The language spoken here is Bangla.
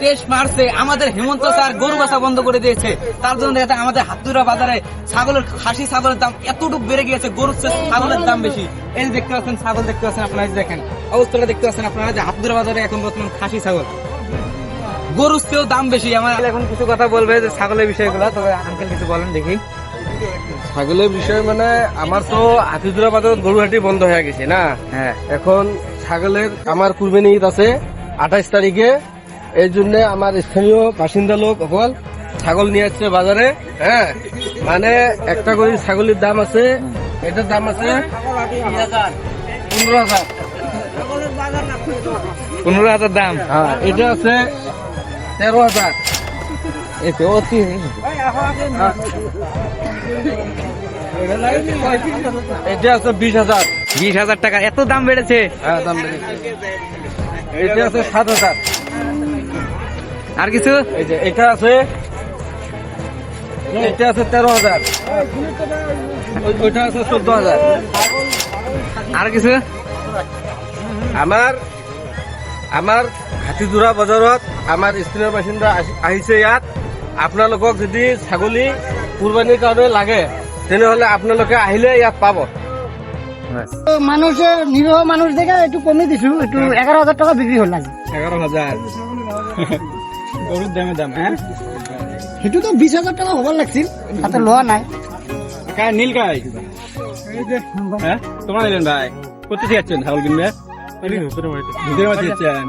টেস্ট মারছে, আমাদের হেমন্ত স্যার গরু বাছা বন্ধ করে দিয়েছে। তার জন্য দেখা যায় আমাদের হাতুড়া বাজারে ছাগলের খাসি ছাগলের দাম এতটুকু বেড়ে গিয়েছে, গরুর চেয়ে ছাগলের দাম বেশি। এই যে দেখতে পাচ্ছেন ছাগল, দেখতে পাচ্ছেন আপনারা, দেখেন অবস্থাটা দেখতে পাচ্ছেন আপনারা যে হাতুড়া বাজারে এখন বর্তমান খাসি ছাগল গরুর চেয়েও দাম বেশি। আমার এখন কিছু কথা বলবে যে ছাগলের বিষয়গুলো, তবে আঙ্কেল কিছু বলেন দেখি। ছাগলের বিষয় মানে আমার তো হাতিদুরা বাজার গরুহাটি বন্ধ হয়ে গেছে না। হ্যাঁ, এখন ছাগলের আমার কুরবানি ঈদ আছে 28 তারিখে। এই জন্য আমার স্থানীয় বাসিন্দা লোক সকল ছাগল নিয়ে আসছে বাজারে। হ্যাঁ, মানে একটা করে ছাগলের দাম আছে, এটার দাম আছে 15,000। 15,000 দাম। হ্যাঁ, এটা আছে 13,000। এতে অতি এটা আছে 20,000। 20,000 টাকা, এত দাম বেড়েছে। হ্যাঁ, দাম বেড়েছে। এটা আছে 7,000। আর কিছু? এই যে এটা আছে 13,000। ওইটা আছে 14,000। আর কিছু? আমার হাতিদুরা বাজারত আমার স্থানীয় বাসিন্দা আহিছে ইয়াত। আপোনালোকক যদি ছাগলী কুরবানির কারণে লাগে তেনেহলে আপোনালোকে আহিলে ইয়াত পাব। মানুষের নিরীহ মানুষ দেখে একটু কমে দিছু, একটু 11,000 টাকা বিক্রি হল আজ। 11,000 গরুর দামে দাম। হ্যাঁ, সেইটো তো 20,000 টাকা হবার লাগছিল, তাতে লোয়া নাই। কায় নীল কায়? হ্যাঁ, তোমার নিলেন ভাই, কোথায় যাচ্ছেন ছাগল কিনবে? ভিতরে মাঝে যাচ্ছেন।